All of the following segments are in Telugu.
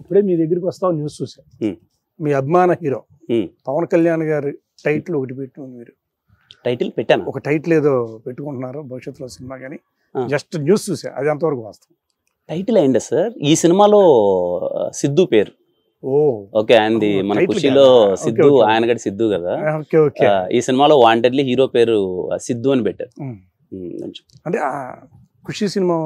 ఇప్పుడే మీ దగ్గరికి వస్తాం న్యూస్ చూసా. మీ అభిమాన హీరో పవన్ కళ్యాణ్ గారి టైటిల్ ఒకటి పెట్టుకుని మీరు టైటిల్ పెట్టాను. ఒక టైటిల్ ఏదో పెట్టుకుంటున్నారు భవిష్యత్తులో సినిమా, కానీ జస్ట్ న్యూస్ చూసా, అది అంతవరకు వాస్తవం. టైటిల్ అయింది సార్. ఈ సినిమాలో సిద్ధు పేరు. ఓకే, ఆయనది మన ఖుషీలో సిద్ధు, ఆయన గడి సిద్ధు కదా. ఈ సినిమాలో వాంటెడ్లీ హీరో పేరు సిద్ధు అని పెట్టారు. అంటే ఖుషి సినిమా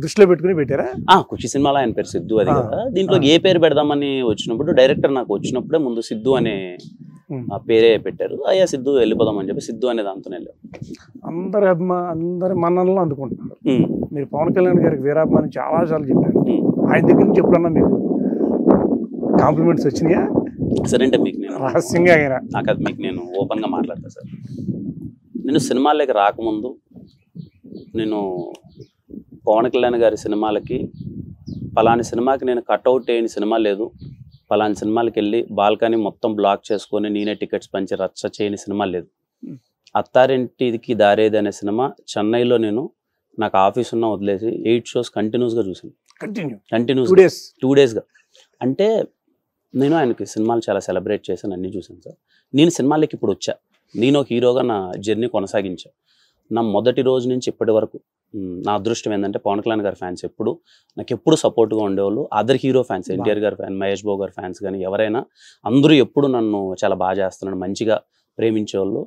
దృష్టిలో పెట్టుకుని పెట్టారా? ఖుషి సినిమాలో ఆయన పేరు సిద్ధు, అది కదా. దీంట్లో ఏ పేరు పెడదామని వచ్చినప్పుడు డైరెక్టర్ నాకు వచ్చినప్పుడే ముందు సిద్ధు అనే పేరే పెట్టారు. అయ్యా సిద్ధు వెళ్ళిపోదాం అని చెప్పి సిద్ధు అనే దాంతో వెళ్ళారు. అందరి మన్ననలు అందుకుంటున్నారు. మీరు పవన్ కళ్యాణ్ గారికి వీరాభిమాని చాలా సార్లు చెప్పారు. ఆయన దగ్గర నుంచి ఎప్పుడన్నా మీకు కాంప్లిమెంట్స్ వచ్చినాయా? సరే అంటే మీకు నేను రహస్యంగా నాకు అది మీకు నేను ఓపెన్గా మాట్లాడతా సార్. నేను సినిమాలకి రాకముందు నేను పవన్ కళ్యాణ్ గారి సినిమాలకి పలాని సినిమాకి నేను కట్అవుట్ అయిన సినిమా లేదు, పలాని సినిమాలకి వెళ్ళి బాల్కనీ మొత్తం బ్లాక్ చేసుకొని నేనే టికెట్స్ పంచి రచ్చ చేయని సినిమా లేదు. అత్తారింటికి దారేది అనే సినిమా చెన్నైలో నేను నాకు ఆఫీస్ ఉన్న వదిలేసి 8 షోస్ కంటిన్యూస్గా చూసాను. కంటిన్యూస్ 2 డేస్గా. అంటే నేను ఆయనకి సినిమాలు చాలా సెలబ్రేట్ చేశాను, అన్నీ చూసాను సార్. నేను సినిమాలకి ఇప్పుడు వచ్చా, నేను ఒక హీరోగా నా జర్నీ కొనసాగించా. నా మొదటి రోజు నుంచి ఇప్పటి వరకు నా అదృష్టం ఏంటంటే పవన్ కళ్యాణ్ గారి ఫ్యాన్స్ నాకు ఎప్పుడు సపోర్ట్గా ఉండేవాళ్ళు. అదర్ హీరో ఫ్యాన్స్, ఎన్టీఆర్ గారి ఫ్యాన్, మహేష్ బాబు గారి ఫ్యాన్స్ కానీ ఎవరైనా అందరూ ఎప్పుడు నన్ను చాలా బాగా చేస్తున్నాడు, మంచిగా ప్రేమించేవాళ్ళు.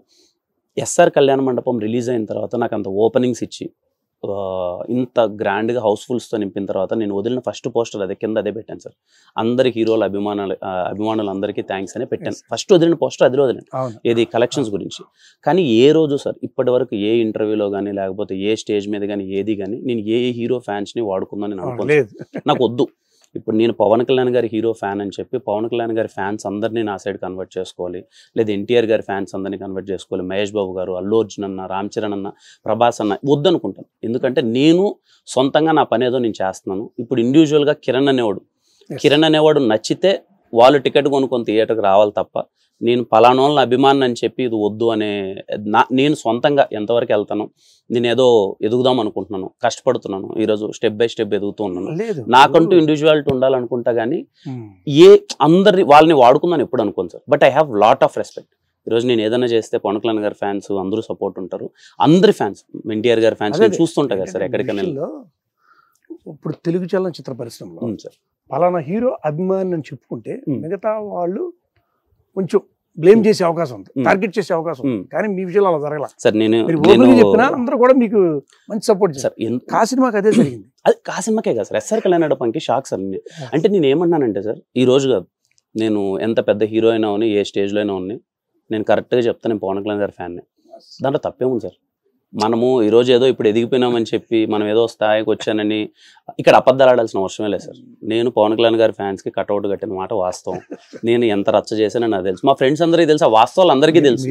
ఎస్ఆర్ కళ్యాణ మండపం రిలీజ్ అయిన తర్వాత నాకు అంత ఓపెనింగ్స్ ఇచ్చి ఇంత గ్రాండ్గా హౌస్ఫుల్స్తో నింపిన తర్వాత నేను వదిలిన ఫస్ట్ పోస్టర్ అదే, కింద అదే పెట్టాను సార్. అందరి హీరోల అభిమానులు అందరికీ థ్యాంక్స్ అని పెట్టాను. ఫస్ట్ వదిలిన పోస్టర్ అదే వదిలేను, ఏది కలెక్షన్స్ గురించి. కానీ ఏ రోజు సార్ ఇప్పటి వరకు ఏ ఇంటర్వ్యూలో కానీ లేకపోతే ఏ స్టేజ్ మీద కానీ ఏది కానీ నేను ఏ హీరో ఫ్యాన్స్ని వాడుకుందని నేను అనుకోలేదు. నాకు వద్దు. ఇప్పుడు నేను పవన్ కళ్యాణ్ గారి హీరో ఫ్యాన్ అని చెప్పి పవన్ కళ్యాణ్ గారి ఫ్యాన్స్ అందరినీ నా సైడ్ కన్వర్ట్ చేసుకోవాలి, లేదా ఎన్టీఆర్ గారి ఫ్యాన్స్ అందరినీ కన్వర్ట్ చేసుకోవాలి, మహేష్ బాబు గారు, అల్లు అర్జున్ అన్న, రామ్ చరణ్ అన్న, ప్రభాస్ అన్న వద్దనుకుంటాను. ఎందుకంటే నేను సొంతంగా నా పని ఏదో నేను చేస్తున్నాను. ఇప్పుడు ఇండివిజువల్గా కిరణ్ అనేవాడు నచ్చితే వాళ్ళు టికెట్ కొనుక్కొని థియేటర్కి రావాలి తప్ప నేను పలానా వాళ్ళని అభిమానం అని చెప్పి ఇది వద్దు అనే నేను సొంతంగా ఎంతవరకు వెళ్తాను. నేను ఏదో ఎదుగుదాం అనుకుంటున్నాను, కష్టపడుతున్నాను, ఈరోజు స్టెప్ బై స్టెప్ ఎదుగుతూ ఉన్నాను. నాకంటూ ఇండివిజువాలిటీ ఉండాలనుకుంటా కానీ అందరి వాళ్ళని వాడుకుందని ఎప్పుడు అనుకోను sir. But I have lot of respect. ఈరోజు నేను ఏదైనా చేస్తే పవన్ కళ్యాణ్ గారి ఫ్యాన్స్ అందరూ సపోర్ట్ ఉంటారు, అందరి ఫ్యాన్స్, ఎన్టీఆర్ గారి ఫ్యాన్స్ నేను చూస్తుంటా కదా సార్ ఎక్కడికైనా. ఇప్పుడు తెలుగు చలనచిత్ర పరిశ్రమలో పలానా హీరో అభిమాని అని చెప్పుకుంటే మిగతా వాళ్ళు కొంచెం బ్లేమ్ చేసే అవకాశం ఉంది, టార్గెట్ చేసే అవకాశం ఉంది. కానీ మీ విషయంలో అలా జరగల సార్. నేను చెప్పినా అందరూ కూడా మీకు మంచి సపోర్ట్ చేశారు. కా సినిమాకి అదే జరిగింది. అది కా సినిమాకే కదా సార్, ఎస్ఆర్ కళ్యాణ మండపంకి షాక్ సార్. అంటే నేను ఏమన్నానంటే సార్, ఈ రోజు కాదు నేను ఎంత పెద్ద హీరో అయినా ఉన్ని, ఏ స్టేజ్లో అయినా ఉన్ని, నేను కరెక్ట్గా చెప్తాను నేను పవన్ కళ్యాణ్ గారి ఫ్యాన్ని. దాంట్లో తప్పేముంది సార్. మనము ఈరోజు ఏదో ఇప్పుడు ఎదిగిపోయినామని చెప్పి మనం ఏదో స్థాయికి వచ్చానని ఇక్కడ అబద్ధాలు ఆడాల్సిన అవసరమే లేదు సార్. నేను పవన్ కళ్యాణ్ గారి ఫ్యాన్స్కి కట్అవుట్ కట్టిన మాట వాస్తవం. నేను ఎంత రచ్చ చేశానని నాకు తెలుసు, మా ఫ్రెండ్స్ అందరికీ తెలుసు, ఆ వాస్తవాలు అందరికీ తెలుసు.